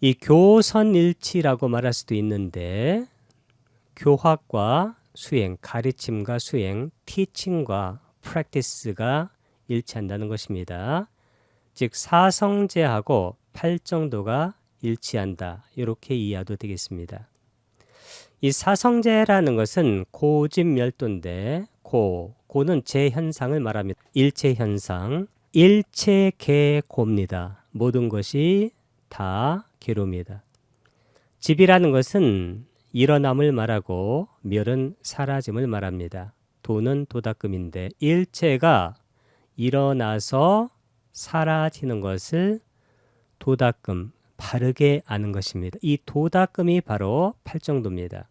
이 교선일치라고 말할 수도 있는데 교학과 수행, 가르침과 수행, teaching과 practice가 일치한다는 것입니다. 즉 사성제하고 팔정도가 일치한다. 이렇게 이해해도 되겠습니다. 이 사성제라는 것은 고집멸도인데 고는 재현상을 말합니다. 일체현상, 일체계고입니다. 모든 것이 다 계로입니다. 집이라는 것은 일어남을 말하고 멸은 사라짐을 말합니다. 도는 도닦음인데 일체가 일어나서 사라지는 것을 도닦음, 바르게 아는 것입니다. 이 도닦음이 바로 팔정도입니다.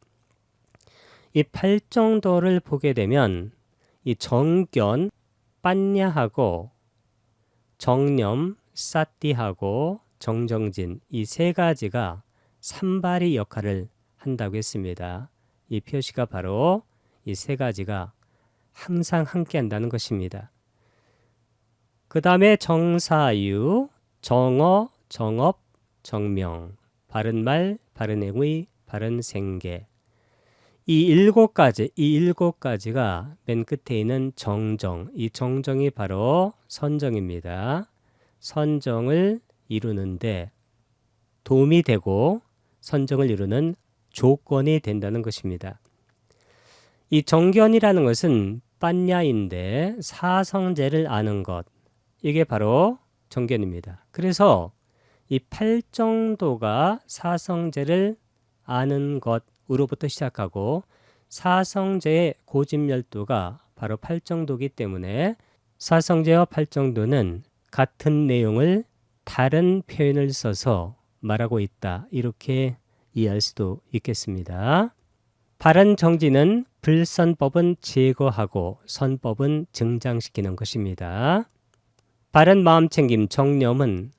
이 팔정도를 보게 되면 이 정견, 빤냐하고 정념, 사띠하고 정정진 이 세 가지가 산발이 역할을 한다고 했습니다. 이 표시가 바로 이 세 가지가 항상 함께 한다는 것입니다. 그 다음에 정사유, 정어, 정업, 정명, 바른말, 바른행위, 바른생계 이 일곱 가지가 맨 끝에 있는 정정, 이 정정이 바로 선정입니다. 선정을 이루는데 도움이 되고 선정을 이루는 조건이 된다는 것입니다. 이 정견이라는 것은 빤냐인데 사성제를 아는 것, 이게 바로 정견입니다. 그래서 이 팔정도가 사성제를 아는 것으로부터 시작하고 사성제의 고집멸도가 바로 팔정도이기 때문에 사성제와 팔정도는 같은 내용을 다른 표현을 써서 말하고 있다. 이렇게 이해할 수도 있겠습니다. 바른 정지는 불선법은 제거하고 선법은 증장시키는 것입니다. 바른 마음챙김, 정념은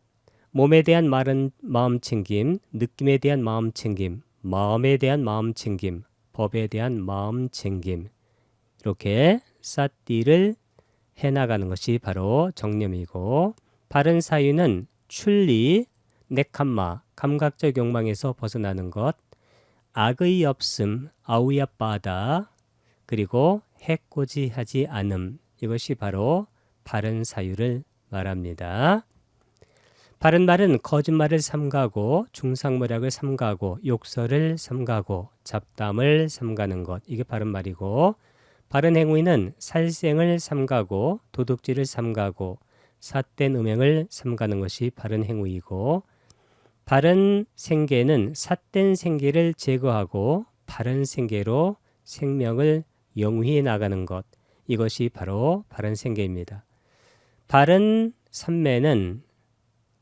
몸에 대한 바른 마음챙김, 느낌에 대한 마음챙김, 마음에 대한 마음챙김, 법에 대한 마음챙김 이렇게 사띠를 해나가는 것이 바로 정념이고 바른 사유는 출리, 네캄마, 감각적 욕망에서 벗어나는 것, 악의 없음, 아우야빠다, 그리고 해코지하지 않음 이것이 바로 바른 사유를 말합니다. 바른 말은 거짓말을 삼가고 중상모략을 삼가고 욕설을 삼가고 잡담을 삼가는 것 이게 바른 말이고 바른 행위는 살생을 삼가고 도둑질을 삼가고 삿된 음행을 삼가는 것이 바른 행위이고 바른 생계는 삿된 생계를 제거하고 바른 생계로 생명을 영위해 나가는 것 이것이 바로 바른 생계입니다. 바른 삼매는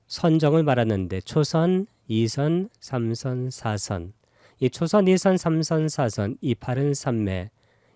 선정을 말하는데 초선, 2선, 3선, 4선 이 초선, 2선, 3선, 4선 이 바른 삼매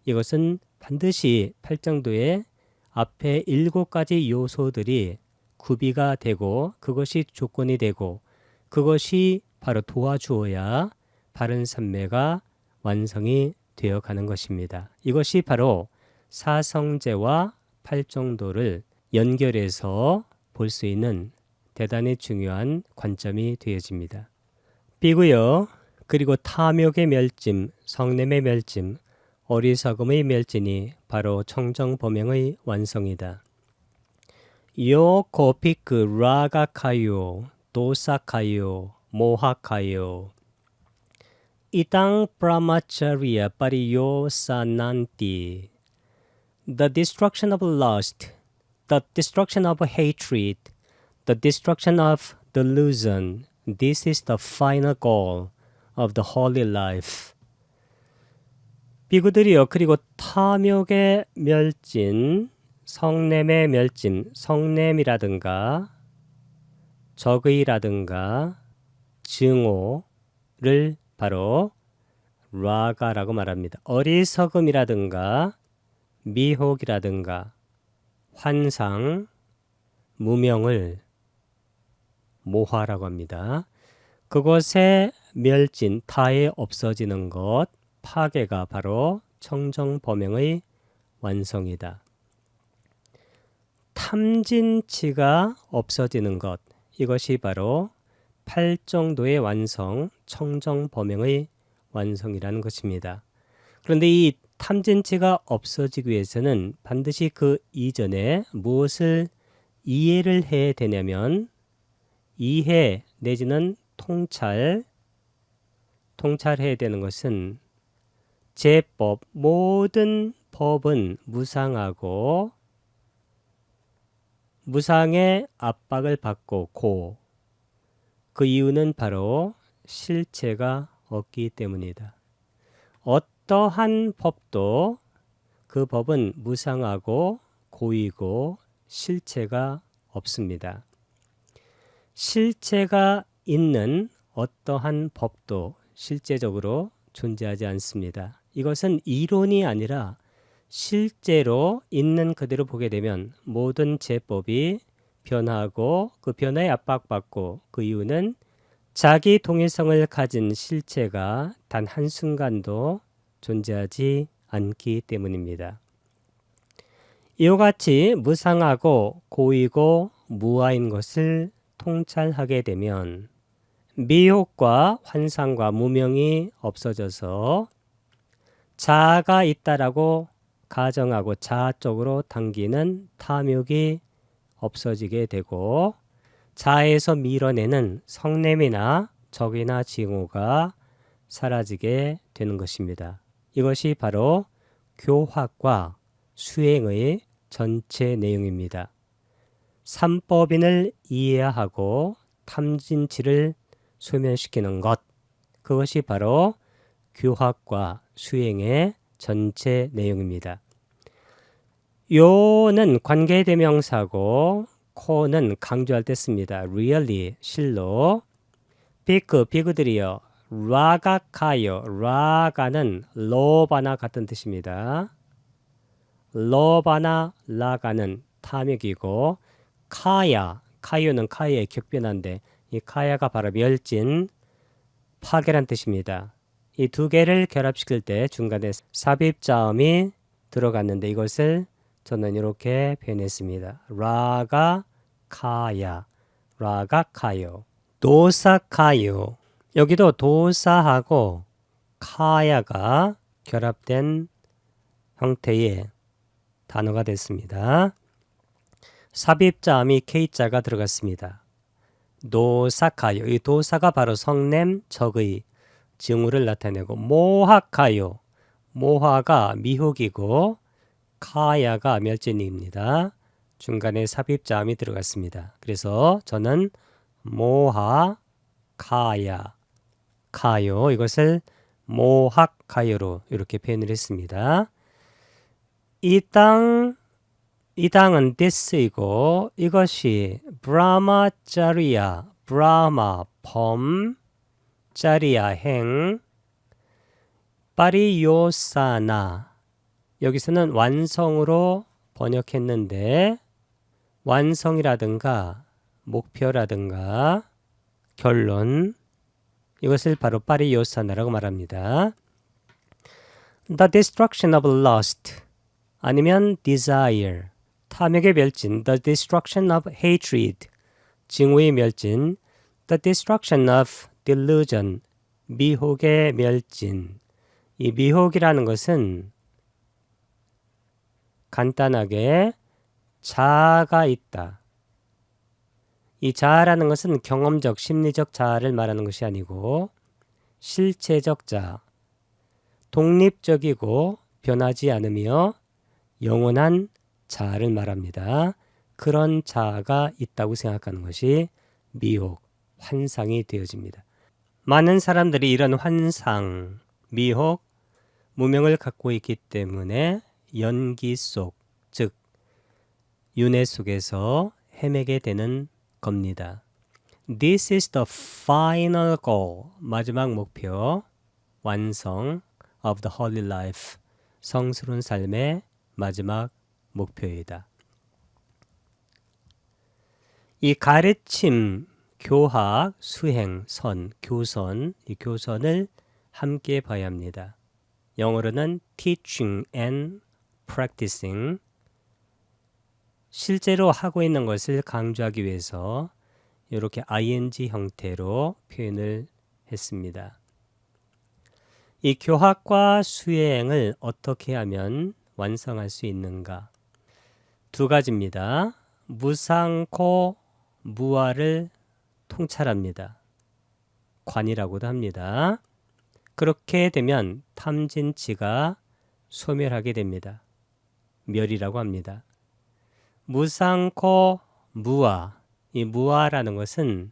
이것은 반드시 팔정도의 앞에 7가지 요소들이 구비가 되고 그것이 조건이 되고 그것이 바로 도와주어야 바른 삼매가 완성이 되어 가는 것입니다. 이것이 바로 사성제와 팔정도를 연결해서 볼 수 있는 대단히 중요한 관점이 되어집니다. 비구요. 그리고 탐욕의 멸짐, 성냄의 멸짐, 어리석음의 멸진이 바로 청정범행의 완성이다. 요 고피크 라가카요, 도사카요, 모하카요. 이당 브라마차리아 파리요 사난티. The destruction of lust, the destruction of hatred, the destruction of delusion. This is the final goal of the holy life. 비구들이여 그리고 탐욕의 멸진, 성냄의 멸진, 성냄이라든가 적의라든가 증오를 바로 라가라고 말합니다. 어리석음이라든가 미혹이라든가 환상, 무명을 모하라고 합니다. 그것의 멸진, 타에 없어지는 것, 파괴가 바로 청정범행의 완성이다. 탐진치가 없어지는 것, 이것이 바로 팔 정도의 완성, 청정 범행의 완성이라는 것입니다. 그런데 이 탐진치가 없어지기 위해서는 반드시 그 이전에 무엇을 이해를 해야 되냐면 이해 내지는 통찰해야 되는 것은 제법, 모든 법은 무상하고 무상의 압박을 받고 그 이유는 바로 실체가 없기 때문이다. 어떠한 법도 그 법은 무상하고 고이고 실체가 없습니다. 실체가 있는 어떠한 법도 실제적으로 존재하지 않습니다. 이것은 이론이 아니라 실제로 있는 그대로 보게 되면 모든 제법이 변하고 그 변화에 압박받고 그 이유는 자기 동일성을 가진 실체가 단 한순간도 존재하지 않기 때문입니다. 이와 같이 무상하고 고이고 무아인 것을 통찰하게 되면 미혹과 환상과 무명이 없어져서 자아가 있다라고 가정하고 자아 쪽으로 당기는 탐욕이 없어지게 되고 자아에서 밀어내는 성냄이나 적이나 징후가 사라지게 되는 것입니다. 이것이 바로 교학과 수행의 전체 내용입니다. 삼법인을 이해하고 탐진치를 소멸시키는 것, 그것이 바로 교학과 수행의 전체 내용입니다. 요는 관계대명사고 코는 강조할 때 씁니다. really, 실로. 비그들이요. 라가카요. 라가는 로바나 같은 뜻입니다. 로바나 라가는 탐욕이고 카요는 카야의 격변한데 이 카야가 바로 멸진, 파괴란 뜻입니다. 이 두 개를 결합시킬 때 중간에 삽입자음이 들어갔는데 이것을 저는 이렇게 표현했습니다. 라가카야, 라가카요, 도사카요. 여기도 도사하고 카야가 결합된 형태의 단어가 됐습니다. 삽입자음이 K자가 들어갔습니다. 도사카요. 이 도사가 바로 성냄, 적의 징후를 나타내고 모하카요. 모하가 미혹이고 카야가 멸진입니다. 중간에 삽입자음이 들어갔습니다. 그래서 저는 모하, 카야, 카요 이것을 모학카요로 이렇게 표현을 했습니다. 이 땅은 this이고 이것이 브라마짜리야, 브라마 범, 짜리야 행, 파리요사나 여기서는 완성으로 번역했는데 완성이라든가 목표라든가 결론 이것을 바로 파리요사나라고 말합니다. The destruction of lust 아니면 desire 탐욕의 멸진 The destruction of hatred 징후의 멸진 The destruction of delusion 미혹의 멸진 이 미혹이라는 것은 간단하게 자아가 있다. 이 자아라는 것은 경험적, 심리적 자아를 말하는 것이 아니고 실체적 자아, 독립적이고 변하지 않으며 영원한 자아를 말합니다. 그런 자아가 있다고 생각하는 것이 미혹, 환상이 되어집니다. 많은 사람들이 이런 환상, 미혹, 무명을 갖고 있기 때문에 연기 속, 즉 윤회 속에서 헤매게 되는 겁니다. This is the final goal. 마지막 목표, 완성 of the holy life. 성스러운 삶의 마지막 목표이다. 이 가르침, 교학, 수행, 선, 교선, 이 교선을 함께 봐야 합니다. 영어로는 teaching and practicing. 실제로 하고 있는 것을 강조하기 위해서 이렇게 ing 형태로 표현을 했습니다. 이 교학과 수행을 어떻게 하면 완성할 수 있는가? 두 가지입니다. 무상코 무아를 통찰합니다. 관이라고도 합니다. 그렇게 되면 탐진치가 소멸하게 됩니다. 멸이라고 합니다. 무상코 무아, 이 무아라는 것은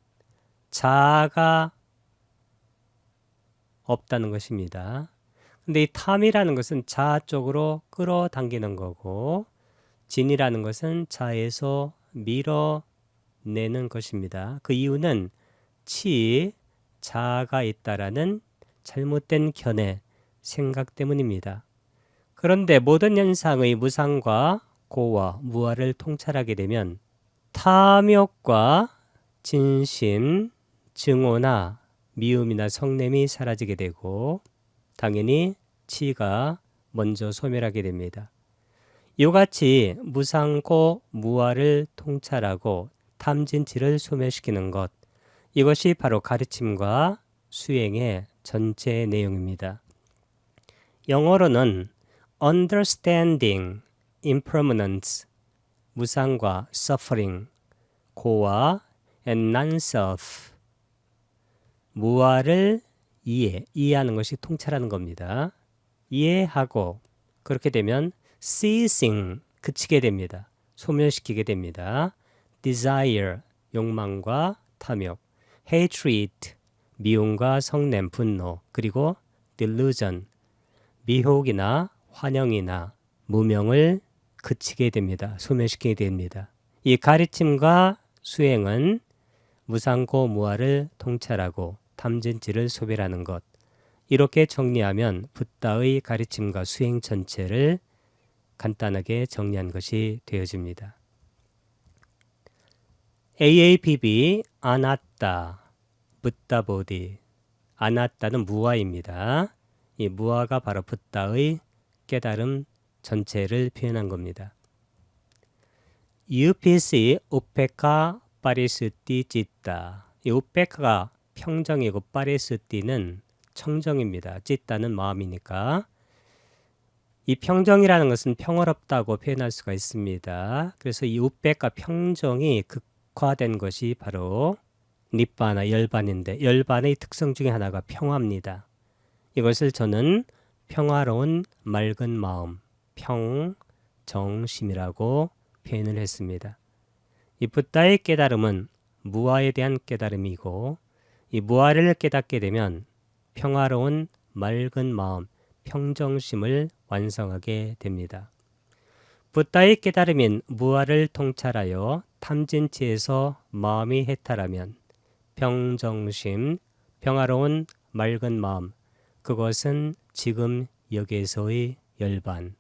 자아가 없다는 것입니다. 근데 이 탐이라는 것은 자아 쪽으로 끌어당기는 거고, 진이라는 것은 자에서 밀어내는 것입니다. 그 이유는 자아가 있다라는 잘못된 견해, 생각 때문입니다. 그런데 모든 현상의 무상과 고와 무아를 통찰하게 되면 탐욕과 진심, 증오나 미움이나 성냄이 사라지게 되고 당연히 치가 먼저 소멸하게 됩니다. 이같이 무상고 무아를 통찰하고 탐진치를 소멸시키는 것, 이것이 바로 가르침과 수행의 전체 내용입니다. 영어로는 understanding impermanence, 무상과 suffering, 고와 and non-self, 무아를 이해하는 것이 통찰하는 겁니다. 이해하고 그렇게 되면 ceasing, 그치게 됩니다. 소멸시키게 됩니다. desire, 욕망과 탐욕, hatred, 미움과 성냄, 분노, 그리고 delusion, 미혹이나 환영이나 무명을 그치게 됩니다. 소멸시키게 됩니다. 이 가르침과 수행은 무상고 무아를 통찰하고 탐진치를 소멸하는 것, 이렇게 정리하면 붓다의 가르침과 수행 전체를 간단하게 정리한 것이 되어집니다. AAPB 아나따, 붓다보디. 아나따는 무아입니다. 이 무아가 바로 붓다의 깨달음 전체를 표현한 겁니다. UPC 우페카 파리스티 찌따. 이 우페카가 평정이고 파리스티는 청정입니다. 찌따는 마음이니까. 이 평정이라는 것은 평화롭다고 표현할 수가 있습니다. 그래서 이 우페카 평정이 극화된 것이 바로 니빠나 열반인데, 열반의 특성 중에 하나가 평화입니다. 이것을 저는 평화로운 맑은 마음, 평정심이라고 표현을 했습니다. 이 붓다의 깨달음은 무아에 대한 깨달음이고, 이 무아를 깨닫게 되면 평화로운 맑은 마음, 평정심을 완성하게 됩니다. 붓다의 깨달음인 무아를 통찰하여 탐진치에서 마음이 해탈하면 평정심, 평화로운 맑은 마음, 그것은 지금 여기에서의 열반,